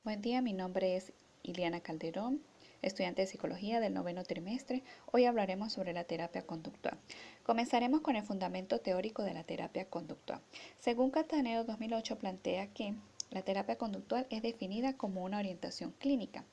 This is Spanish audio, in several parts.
Buen día, mi nombre es Iliana Calderón, estudiante de Psicología del noveno trimestre. Hoy hablaremos sobre la terapia conductual. Comenzaremos con el fundamento teórico de la terapia conductual. Según Castaneda 2008 plantea que la terapia conductual es definida como una orientación clínica.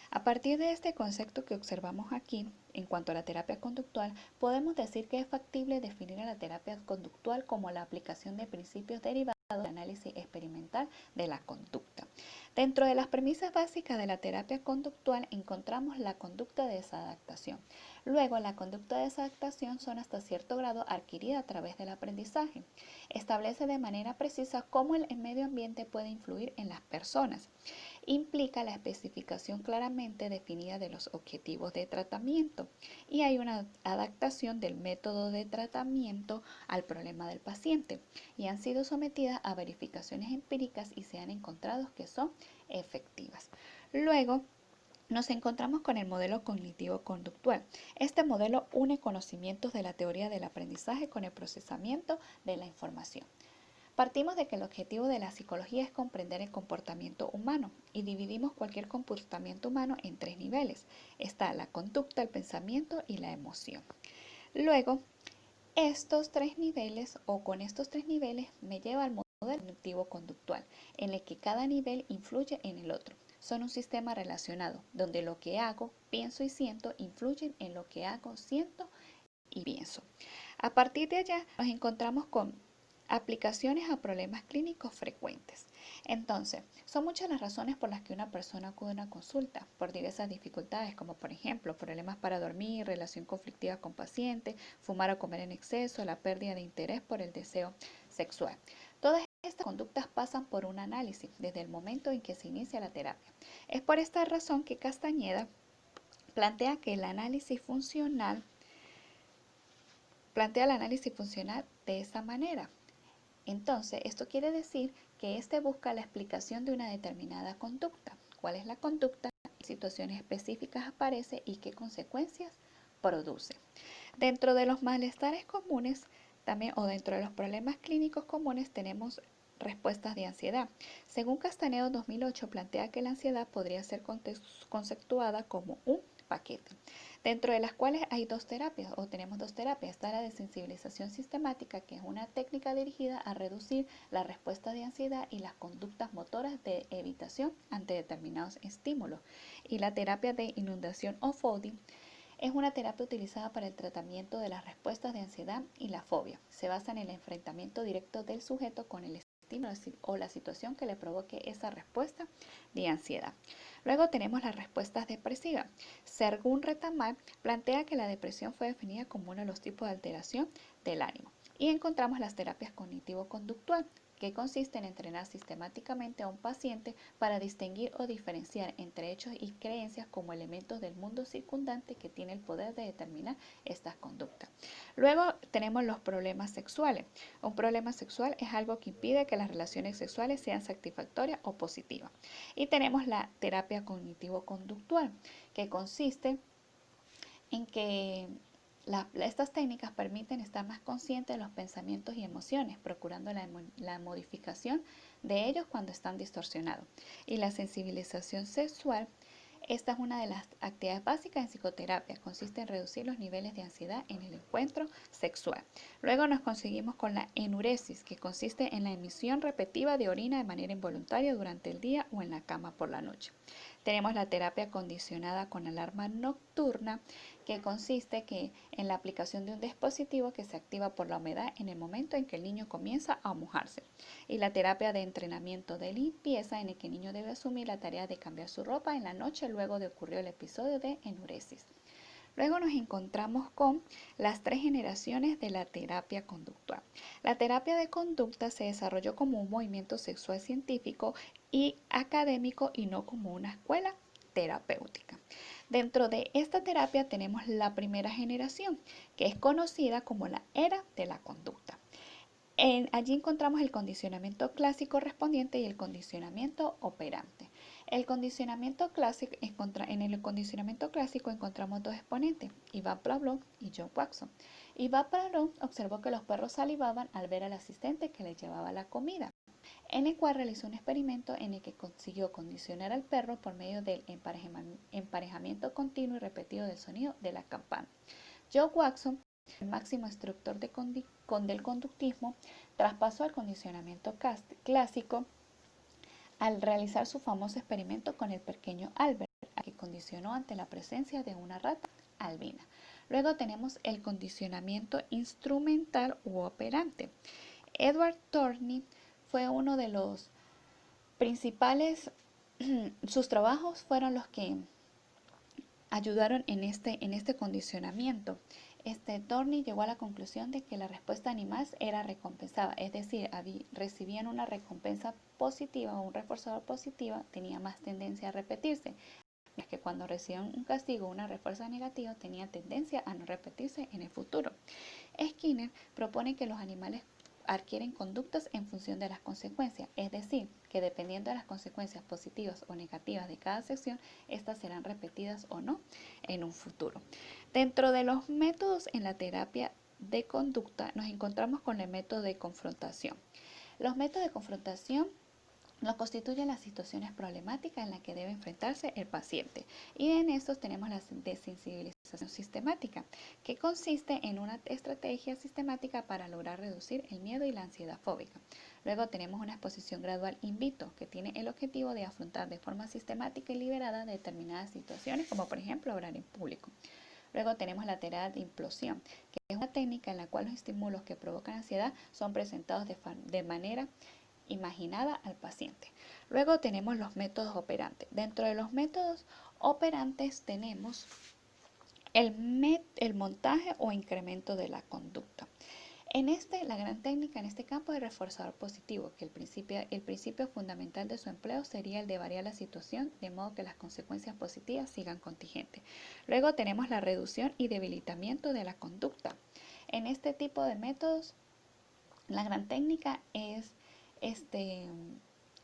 A partir de este concepto que observamos aquí, en cuanto a la terapia conductual, podemos decir que es factible definir a la terapia conductual como la aplicación de principios derivados del análisis experimental de la conducta. Dentro de las premisas básicas de la terapia conductual encontramos la conducta de desadaptación. Luego, la conducta de desadaptación son hasta cierto grado adquirida a través del aprendizaje. Establece de manera precisa cómo el medio ambiente puede influir en las personas. Implica la especificación claramente definida de los objetivos de tratamiento y hay una adaptación del método de tratamiento al problema del paciente y han sido sometidas a verificaciones empíricas y se han encontrado que son efectivas. Luego, nos encontramos con el modelo cognitivo-conductual. Este modelo une conocimientos de la teoría del aprendizaje con el procesamiento de la información. Partimos de que el objetivo de la psicología es comprender el comportamiento humano y dividimos cualquier comportamiento humano en tres niveles. Está la conducta, el pensamiento y la emoción. Luego, estos tres niveles o con estos tres niveles me lleva al modelo cognitivo-conductual, en el que cada nivel influye en el otro. Son un sistema relacionado, donde lo que hago, pienso y siento influyen en lo que hago, siento y pienso. A partir de allá nos encontramos con aplicaciones a problemas clínicos frecuentes. Entonces, son muchas las razones por las que una persona acude a una consulta, por diversas dificultades, como por ejemplo, problemas para dormir, relación conflictiva con paciente, fumar o comer en exceso, la pérdida de interés por el deseo sexual. Todas estas conductas pasan por un análisis desde el momento en que se inicia la terapia. Es por esta razón que Castañeda plantea el análisis funcional de esa manera. Entonces, esto quiere decir que éste busca la explicación de una determinada conducta. ¿Cuál es la conducta? ¿Qué situaciones específicas aparece y qué consecuencias produce? Dentro de los malestares comunes también o dentro de los problemas clínicos comunes tenemos respuestas de ansiedad. Según Castaneda 2008 plantea que la ansiedad podría ser conceptuada como un paquete, dentro de las cuales hay dos terapias o tenemos dos terapias. Está la desensibilización sistemática, que es una técnica dirigida a reducir la respuesta de ansiedad y las conductas motoras de evitación ante determinados estímulos. Y la terapia de inundación o folding es una terapia utilizada para el tratamiento de las respuestas de ansiedad y la fobia. Se basa en el enfrentamiento directo del sujeto con el estímulo o la situación que le provoque esa respuesta de ansiedad. Luego tenemos las respuestas depresivas. Según Retamar, plantea que la depresión fue definida como uno de los tipos de alteración del ánimo. Y encontramos las terapias cognitivo-conductual, que consiste en entrenar sistemáticamente a un paciente para distinguir o diferenciar entre hechos y creencias como elementos del mundo circundante que tiene el poder de determinar estas conductas. Luego tenemos los problemas sexuales. Un problema sexual es algo que impide que las relaciones sexuales sean satisfactorias o positivas. Y tenemos la terapia cognitivo-conductual, que consiste en que estas técnicas permiten estar más conscientes de los pensamientos y emociones, procurando la modificación de ellos cuando están distorsionados. Y la sensibilización sexual, esta es una de las actividades básicas en psicoterapia. Consiste en reducir los niveles de ansiedad en el encuentro sexual. Luego nos conseguimos con la enuresis, que consiste en la emisión repetida de orina de manera involuntaria durante el día o en la cama por la noche. Tenemos la terapia condicionada con alarma nocturna, que consiste en la aplicación de un dispositivo que se activa por la humedad en el momento en que el niño comienza a mojarse. Y la terapia de entrenamiento de limpieza, en el que el niño debe asumir la tarea de cambiar su ropa en la noche luego de ocurrir el episodio de enuresis. Luego nos encontramos con las tres generaciones de la terapia conductual. La terapia de conducta se desarrolló como un movimiento sexual científico y académico y no como una escuela terapéutica. Dentro de esta terapia tenemos la primera generación, que es conocida como la era de la conducta. Allí encontramos el condicionamiento clásico correspondiente y el condicionamiento operante. En el condicionamiento clásico encontramos dos exponentes, Ivan Pavlov y John Watson. Ivan Pavlov observó que los perros salivaban al ver al asistente que les llevaba la comida. en el cual realizó un experimento en el que consiguió condicionar al perro por medio del emparejamiento continuo y repetido del sonido de la campana. Joe Watson, el máximo instructor del conductismo, traspasó al condicionamiento clásico al realizar su famoso experimento con el pequeño Albert, a que condicionó ante la presencia de una rata albina. Luego tenemos el condicionamiento instrumental u operante. Edward Thorney fue uno de los principales, sus trabajos fueron los que ayudaron en este condicionamiento. Thorney llegó a la conclusión de que la respuesta animal era recompensada, es decir, recibían una recompensa positiva o un reforzador positiva, tenía más tendencia a repetirse, mientras que cuando recibían un castigo o una respuesta negativa, tenía tendencia a no repetirse en el futuro. Skinner propone que los animales adquieren conductas en función de las consecuencias, es decir, que dependiendo de las consecuencias positivas o negativas de cada sección, estas serán repetidas o no en un futuro. Dentro de los métodos en la terapia de conducta nos encontramos con el método de confrontación. Los métodos de confrontación lo constituyen las situaciones problemáticas en las que debe enfrentarse el paciente. Y en estos tenemos la desensibilización sistemática, que consiste en una estrategia sistemática para lograr reducir el miedo y la ansiedad fóbica. Luego tenemos una exposición gradual in vitro, que tiene el objetivo de afrontar de forma sistemática y liberada determinadas situaciones, como por ejemplo hablar en público. Luego tenemos la terapia de implosión, que es una técnica en la cual los estímulos que provocan ansiedad son presentados de manera imaginada al paciente. Luego tenemos los métodos operantes. Dentro de los métodos operantes tenemos el montaje o incremento de la conducta. La gran técnica en este campo es el reforzador positivo, que el principio fundamental de su empleo sería el de variar la situación de modo que las consecuencias positivas sigan contingentes. Luego tenemos la reducción y debilitamiento de la conducta. En este tipo de métodos, la gran técnica es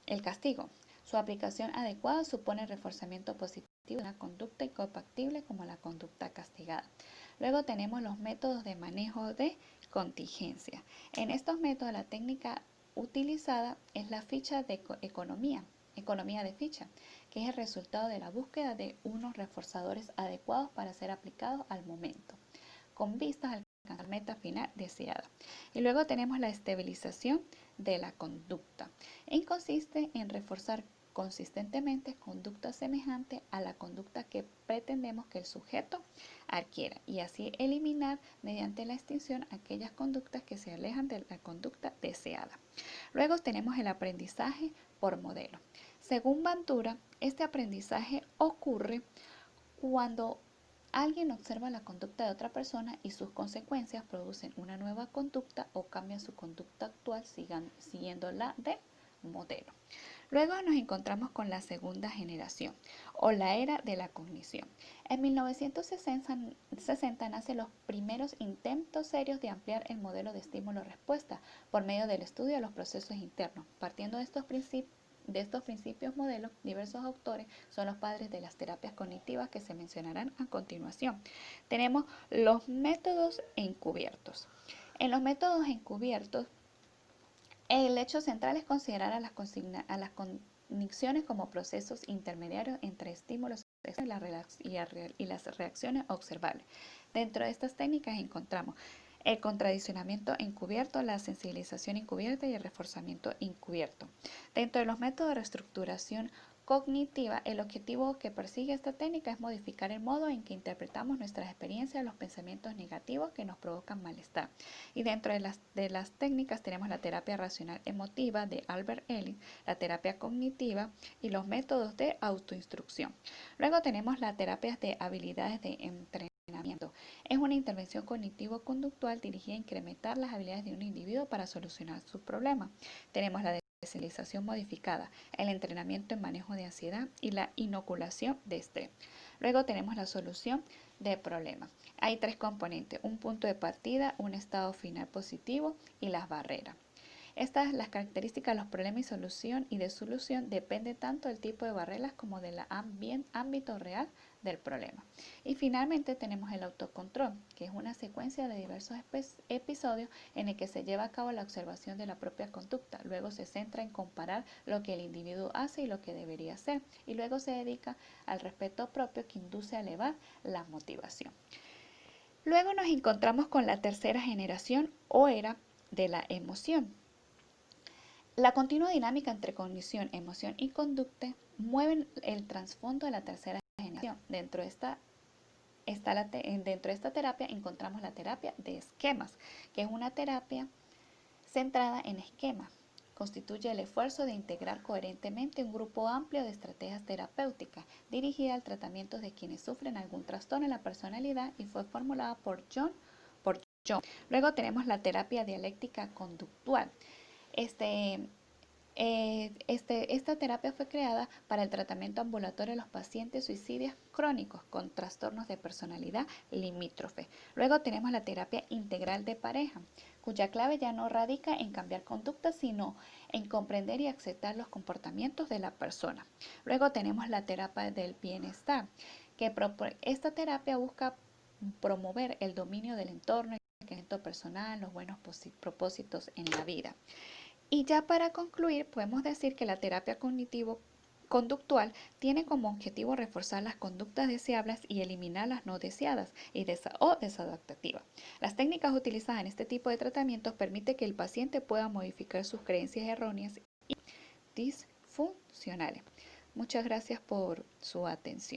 el castigo. Su aplicación adecuada supone el reforzamiento positivo de una conducta incompatible como la conducta castigada. Luego tenemos los métodos de manejo de contingencia. En estos métodos la técnica utilizada es la ficha de economía de ficha, que es el resultado de la búsqueda de unos reforzadores adecuados para ser aplicados al momento, con vistas al alcanzar la meta final deseada. Y luego tenemos la estabilización de la conducta, y consiste en reforzar consistentemente conducta semejante a la conducta que pretendemos que el sujeto adquiera y así eliminar mediante la extinción aquellas conductas que se alejan de la conducta deseada. Luego tenemos el aprendizaje por modelo. Según Bandura, este aprendizaje ocurre cuando alguien observa la conducta de otra persona y sus consecuencias producen una nueva conducta o cambian su conducta actual siguiendo la del modelo. Luego nos encontramos con la segunda generación o la era de la cognición. En 1960 nacen los primeros intentos serios de ampliar el modelo de estímulo-respuesta por medio del estudio de los procesos internos. Partiendo de estos principios modelos, diversos autores son los padres de las terapias cognitivas que se mencionarán a continuación. Tenemos los métodos encubiertos. En los métodos encubiertos, el hecho central es considerar a las cogniciones como procesos intermediarios entre estímulos y las reacciones observables. Dentro de estas técnicas encontramos el contradiccionamiento encubierto, la sensibilización encubierta y el reforzamiento encubierto. Dentro de los métodos de reestructuración cognitiva, el objetivo que persigue esta técnica es modificar el modo en que interpretamos nuestras experiencias, los pensamientos negativos que nos provocan malestar. Y dentro de las técnicas tenemos la terapia racional emotiva de Albert Ellis, la terapia cognitiva y los métodos de autoinstrucción. Luego tenemos las terapias de habilidades de entrenamiento. Es una intervención cognitivo-conductual dirigida a incrementar las habilidades de un individuo para solucionar sus problemas. Tenemos la sensibilización modificada, el entrenamiento en manejo de ansiedad y la inoculación de estrés. Luego tenemos la solución de problemas. Hay tres componentes: un punto de partida, un estado final positivo y las barreras. Las características de los problemas y de solución dependen tanto del tipo de barreras como del ámbito real del problema. Y finalmente tenemos el autocontrol, que es una secuencia de diversos episodios en el que se lleva a cabo la observación de la propia conducta. Luego se centra en comparar lo que el individuo hace y lo que debería hacer. Y luego se dedica al respeto propio, que induce a elevar la motivación. Luego nos encontramos con la tercera generación o era de la emoción. La continua dinámica entre cognición, emoción y conducta mueven el trasfondo de la tercera generación. Dentro de esta terapia encontramos la terapia de esquemas, que es una terapia centrada en esquemas. Constituye el esfuerzo de integrar coherentemente un grupo amplio de estrategias terapéuticas dirigida al tratamiento de quienes sufren algún trastorno en la personalidad y fue formulada por John. Luego tenemos la terapia dialéctica conductual. Esta terapia fue creada para el tratamiento ambulatorio de los pacientes suicidios crónicos con trastornos de personalidad limítrofe. Luego tenemos la terapia integral de pareja, cuya clave ya no radica en cambiar conducta, sino en comprender y aceptar los comportamientos de la persona. Luego tenemos la terapia del bienestar, que esta terapia busca promover el dominio del entorno, el crecimiento personal, los buenos propósitos en la vida. Y ya para concluir, podemos decir que la terapia cognitivo-conductual tiene como objetivo reforzar las conductas deseables y eliminar las no deseadas o desadaptativas. Las técnicas utilizadas en este tipo de tratamientos permiten que el paciente pueda modificar sus creencias erróneas y disfuncionales. Muchas gracias por su atención.